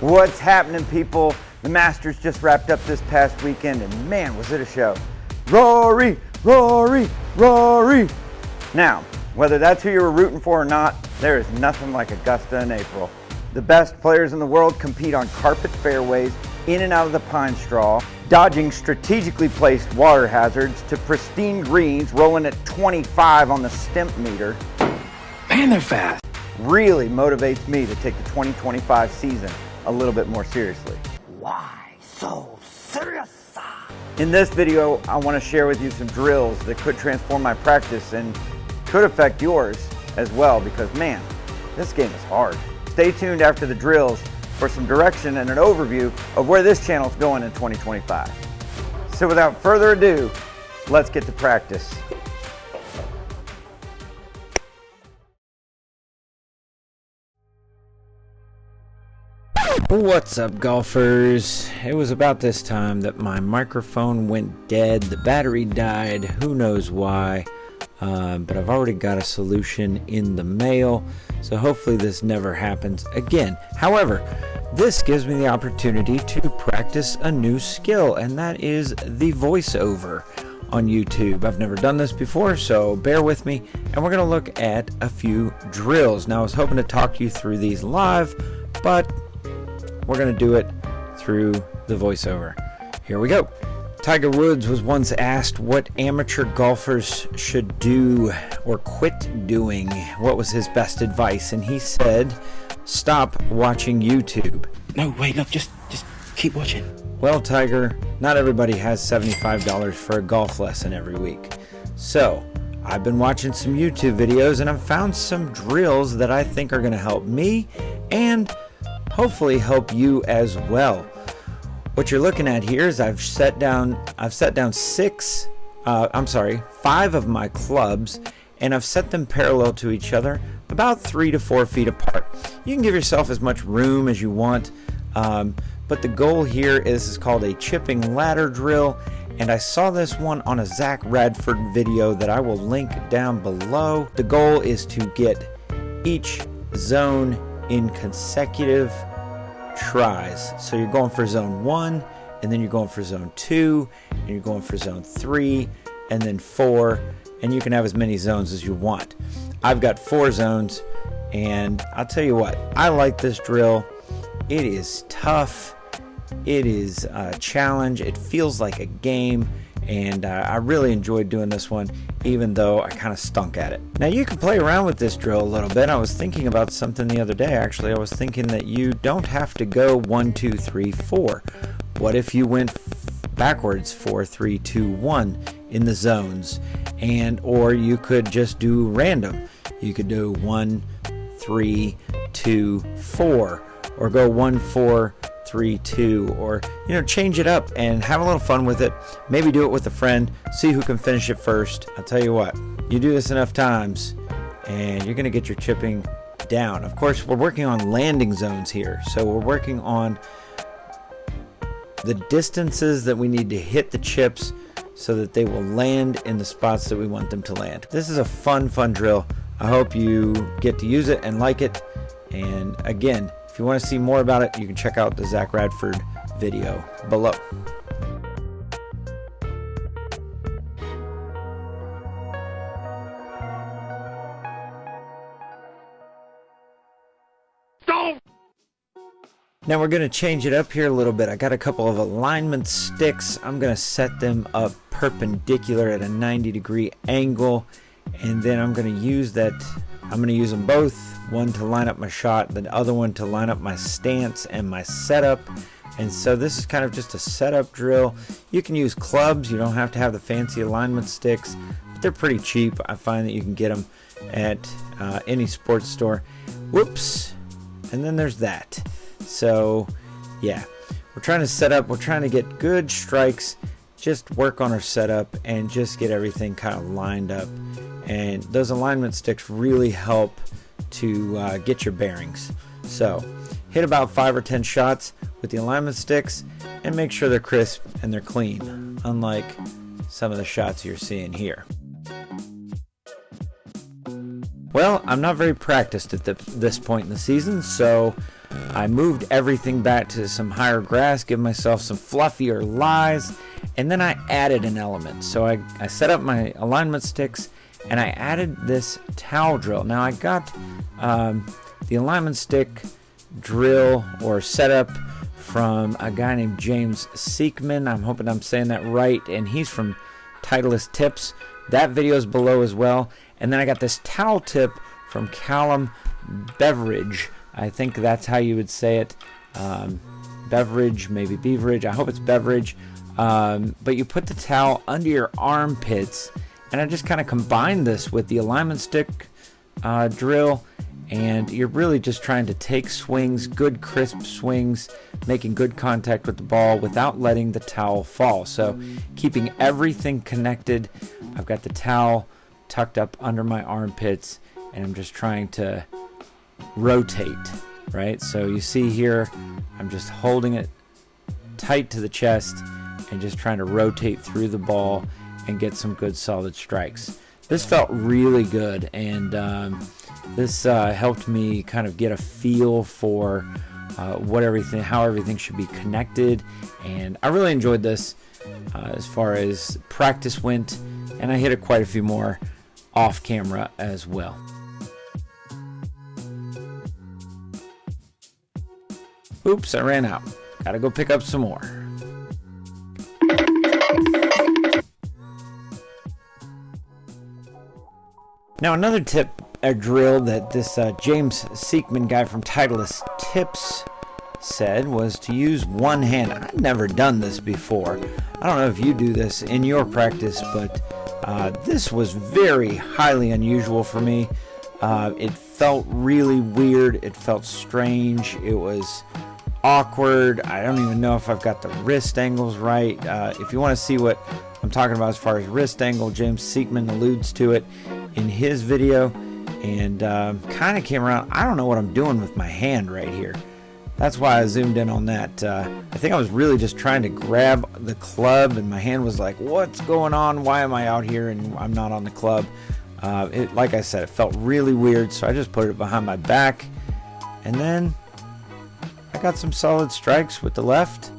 What's happening, people? The Masters just wrapped up this past weekend, and man, was it a show. Rory, Rory, Rory. Now, whether that's who you were rooting for or not, there is nothing like Augusta in April. The best players in the world compete on carpet fairways, in and out of the pine straw, dodging strategically placed water hazards to pristine greens rolling at 25 on the stimp meter. Man, they're fast. Really motivates me to take the 2025 season a little bit more seriously. Why so serious? In this video, I want to share with you some drills that could transform my practice and could affect yours as well, because man, this game is hard. Stay tuned after the drills for some direction and an overview of where this channel is going in 2025. So without further ado, let's get to practice. What's up, golfers? It was about this time that my microphone went dead, the battery died, who knows why, but I've already got a solution in the mail, so hopefully this never happens again. However, this gives me the opportunity to practice a new skill, and that is the voiceover on YouTube. I've never done this before, so bear with me, and we're going to look at a few drills. Now, I was hoping to talk you through these live, but we're going to do it through the voiceover. Here we go. Tiger Woods was once asked what amateur golfers should do or quit doing. What was his best advice? And he said, stop watching YouTube. No, wait, look, just keep watching. Well, Tiger, not everybody has $75 for a golf lesson every week. So, I've been watching some YouTube videos and I've found some drills that I think are going to help me and hopefully help you as well. What you're looking at here is I've set down 5 of my clubs, and I've set them parallel to each other, about 3 to 4 feet apart. You can give yourself as much room as you want, but the goal here is called a chipping ladder drill, and I saw this one on a Radford video that I will link down below. The goal is to get each zone in consecutive tries. So you're going for zone 1, and then you're going for zone 2, and you're going for zone 3, and then 4, and you can have as many zones as you want. I've got 4 zones, and I'll tell you what, I like this drill. It is tough, it is a challenge, it feels like a game, and I really enjoyed doing this one, even though I kind of stunk at it. Now, you can play around with this drill a little bit. I was thinking about something the other day, actually. I was thinking that you don't have to go 1, 2, 3, 4. What if you went backwards 4, 3, 2, 1 in the zones? Or you could just do random. You could do 1, 3, 2, 4, or go 1, 4, 3, 2, or change it up and have a little fun with it. Maybe do it with a friend, see who can finish it first. I'll tell you what, you do this enough times and you're going to get your chipping down. Of course, we're working on landing zones here, so we're working on the distances that we need to hit the chips so that they will land in the spots that we want them to land. This is a fun drill. I hope you get to use it and like it. And again, if you want to see more about it, you can check out the Radford video below. Now we're going to change it up here a little bit. I got a couple of alignment sticks. I'm going to set them up perpendicular at a 90-degree angle, and then I'm going to use them both, one to line up my shot, the other one to line up my stance and my setup. And so this is kind of just a setup drill. You can use clubs, you don't have to have the fancy alignment sticks, but they're pretty cheap. I find that you can get them at any sports store. Whoops, and then there's that. So yeah, we're trying to get good strikes, just work on our setup and just get everything kind of lined up. And those alignment sticks really help to get your bearings. So hit about 5 or 10 shots with the alignment sticks and make sure they're crisp and they're clean, unlike some of the shots you're seeing here. Well, I'm not very practiced at this point in the season, so I moved everything back to some higher grass, give myself some fluffier lies, and then I added an element. So I set up my alignment sticks and I added this towel drill. Now I got the alignment stick drill or setup from a guy named James Sieckmann. I'm hoping I'm saying that right, and he's from Titleist Tips. That video is below as well. And then I got this towel tip from Callum Beveridge. I think that's how you would say it. Beveridge, maybe Beveridge. I hope it's Beveridge. But you put the towel under your armpits, and I just kind of combined this with the alignment stick drill, and you're really just trying to take swings, good crisp swings, making good contact with the ball without letting the towel fall. So keeping everything connected. I've got the towel tucked up under my armpits, and I'm just trying to rotate, right? So you see here, I'm just holding it tight to the chest and just trying to rotate through the ball and get some good solid strikes. This felt really good, and this helped me kind of get a feel for how everything should be connected, and I really enjoyed this as far as practice went, and I hit it quite a few more off camera as well. Oops, I ran out. Gotta go pick up some more. Now another tip, a drill that this James Sieckmann guy from Titleist Tips said was to use one hand. I've never done this before. I don't know if you do this in your practice, but this was very highly unusual for me. It felt really weird. It felt strange. It was awkward. I don't even know if I've got the wrist angles right. If you want to see what I'm talking about as far as wrist angle, James Sieckmann alludes to it in his video, and kind of came around. I don't know what I'm doing with my hand right here. That's why I zoomed in on that. I think I was really just trying to grab the club, and my hand was like, what's going on? Why am I out here and I'm not on the club? Like I said, it felt really weird, so I just put it behind my back, and then I got some solid strikes with the left,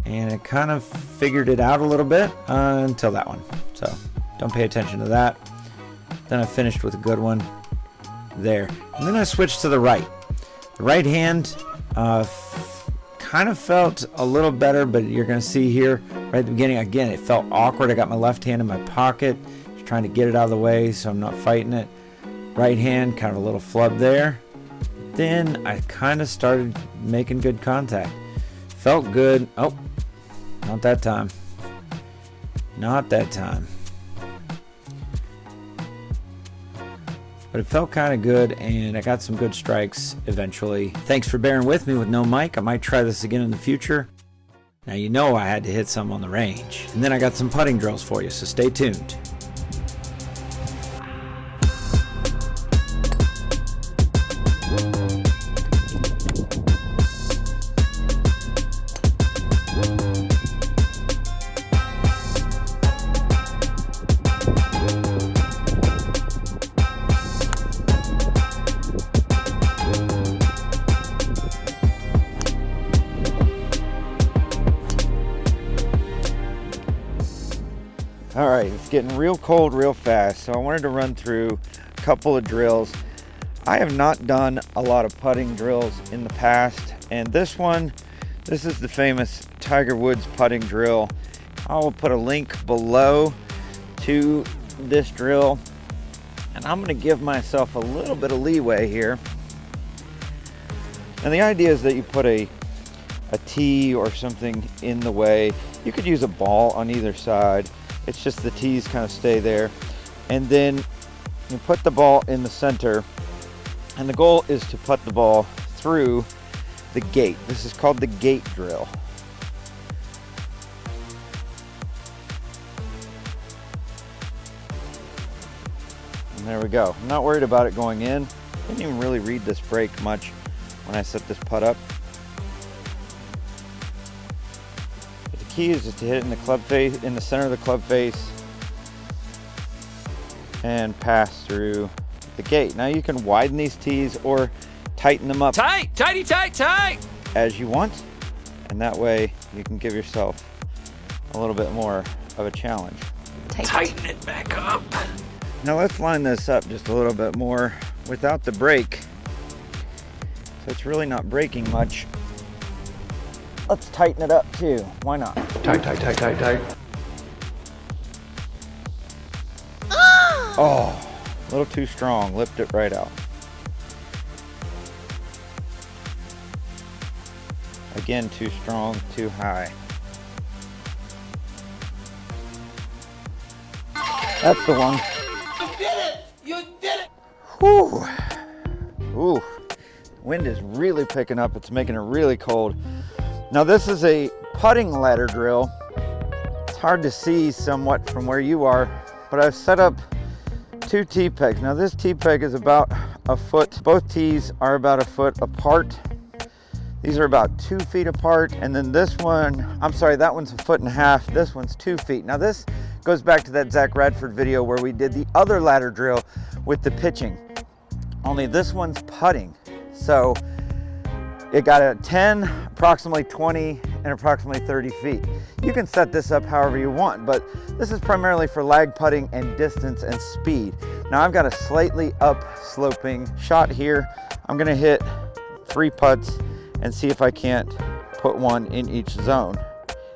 and I kind of figured it out a little bit until that one. So don't pay attention to that. Then I finished with a good one there, and then I switched to the right. The right hand kind of felt a little better, but you're going to see here right at the beginning, again, it felt awkward. I got my left hand in my pocket, just trying to get it out of the way so I'm not fighting it. Right hand, kind of a little flub there. Then I kind of started making good contact. Felt good. Oh, not that time. Not that time. But it felt kind of good, and I got some good strikes eventually. Thanks for bearing with me with no mic. I might try this again in the future. Now you know I had to hit some on the range. And then I got some putting drills for you, so stay tuned. All right, it's getting real cold real fast, so I wanted to run through a couple of drills. I have not done a lot of putting drills in the past, and this is the famous Tiger Woods putting drill. I will put a link below to this drill, and I'm going to give myself a little bit of leeway here. And the idea is that you put a tee or something in the way. You could use a ball on either side. It's just the tees kind of stay there. And then you put the ball in the center, and the goal is to put the ball through the gate. This is called the gate drill. And there we go. I'm not worried about it going in. I didn't even really read this break much when I set this putt up. But the key is just to hit it in the club face, in the center of the club face, and pass through the gate. Now you can widen these tees or tighten them up Tight, tighty, tight, tight. as you want, and that way you can give yourself a little bit more of a challenge. Tighten it back up. Now let's line this up just a little bit more without the break. So it's really not breaking much. Let's tighten it up too. Why not? Tight, tight, tight, tight, tight. Oh, a little too strong. Lift it right out. Again, too strong, too high. That's the one. You did it! You did it! Whew. Ooh. Wind is really picking up. It's making it really cold. Now this is a putting ladder drill. It's hard to see somewhat from where you are, but I've set up 2 T-pegs. Now this T-peg is about a foot. Both tees are about a foot apart. These are about 2 feet apart. And then this one, I'm sorry, that one's a foot and a half. This one's 2 feet. Now this goes back to that Zach Radford video where we did the other ladder drill with the pitching. Only this one's putting. So it got a 10, approximately 20, and approximately 30 feet. You can set this up however you want, but this is primarily for lag putting and distance and speed. Now I've got a slightly up sloping shot here. I'm gonna hit 3 putts and see if I can't put one in each zone.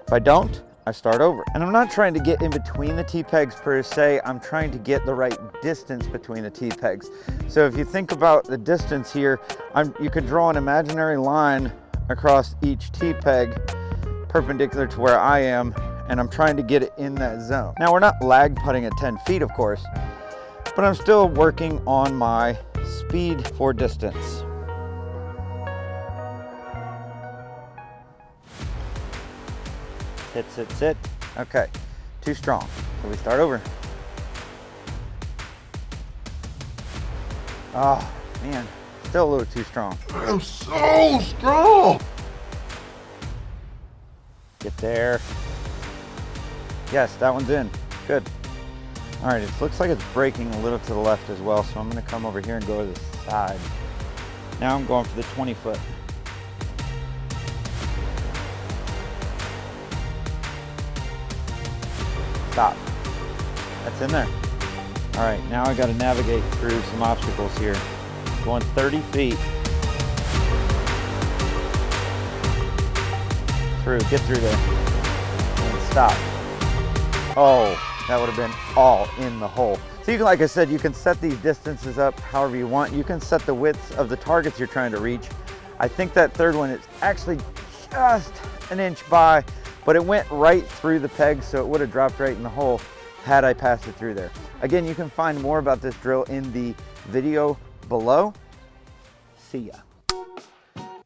If I don't, I start over. And I'm not trying to get in between the T-pegs per se, I'm trying to get the right distance between the T-pegs. So if you think about the distance here, you could draw an imaginary line across each T-peg perpendicular to where I am, and I'm trying to get it in that zone. Now we're not lag putting at 10 feet, of course, but I'm still working on my speed for distance. Sit, sit, sit. Okay, too strong. So we start over. Oh, man, still a little too strong. I'm so strong. Get there. Yes, that one's in. Good. All right, it looks like it's breaking a little to the left as well, so I'm gonna come over here and go to the side. Now I'm going for the 20 foot. Stop. That's in there. All right, now I got to navigate through some obstacles here. Going 30 feet. Through, get through there. And stop. Oh, that would have been all in the hole. So you can, like I said, you can set these distances up however you want. You can set the widths of the targets you're trying to reach. I think that third one is actually just an inch by, but it went right through the peg, so it would have dropped right in the hole had I passed it through there. Again, you can find more about this drill in the video below. See ya.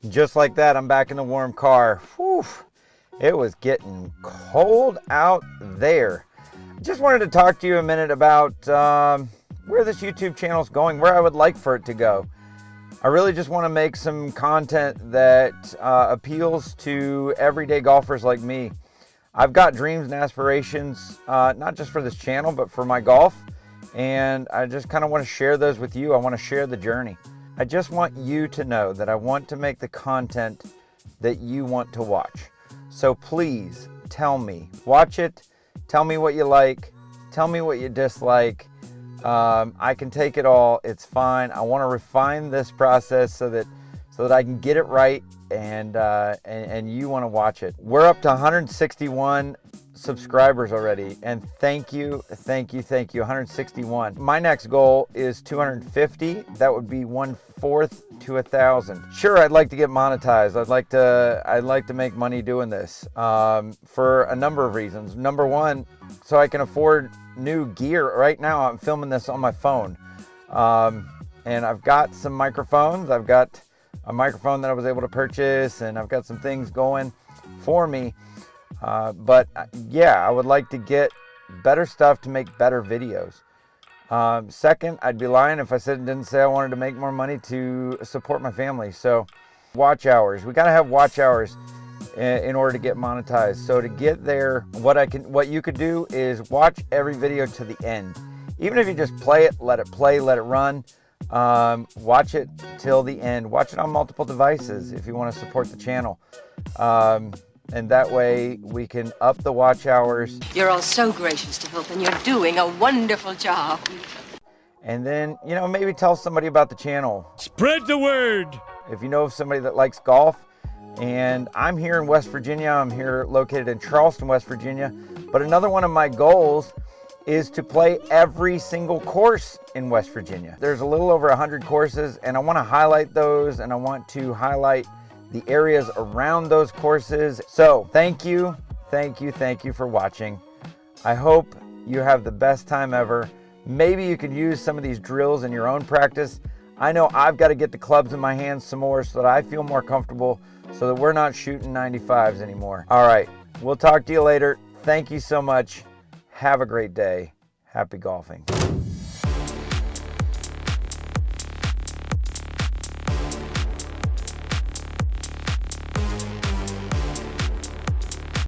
Just like that, I'm back in the warm car. Whew, it was getting cold out there. Just wanted to talk to you a minute about where this YouTube channel is going, where I would like for it to go. I really just want to make some content that appeals to everyday golfers like me. I've got dreams and aspirations, not just for this channel, but for my golf. And I just kind of want to share those with you. I want to share the journey. I just want you to know that I want to make the content that you want to watch. So please tell me, watch it, tell me what you like, tell me what you dislike. I can take it all. It's fine. I want to refine this process so that I can get it right, and you want to watch it. We're up to 161 subscribers already, and thank you, 161. My next goal is 250. That would be 1/4 to 1,000. Sure, I'd like to get monetized. I'd like to make money doing this for a number of reasons. Number one, so I can afford new gear. Right now I'm filming this on my phone, and I've got some microphones. I've got a microphone that I was able to purchase, and I've got some things going for me, but yeah, I would like to get better stuff to make better videos. Second, I'd be lying if I didn't say I wanted to make more money to support my family. So watch hours, we got to have watch hours in order to get monetized. So to get there, what you could do is watch every video to the end. Even if you just play it, let it run. Watch it till the end. Watch it on multiple devices if you want to support the channel. And that way we can up the watch hours. You're all so gracious to help, and you're doing a wonderful job. And then, maybe tell somebody about the channel. Spread the word. If you know of somebody that likes golf, and I'm here in West Virginia, I'm here located in Charleston, West Virginia, but another one of my goals is to play every single course in West Virginia. There's a little over 100 courses, and I want to highlight those, and I want to highlight the areas around those courses. So thank you for watching. I hope you have the best time ever. Maybe you could use some of these drills in your own practice. I know I've got to get the clubs in my hands some more so that I feel more comfortable, so that we're not shooting 95s anymore. All right, we'll talk to you later. Thank you so much. Have a great day. Happy golfing.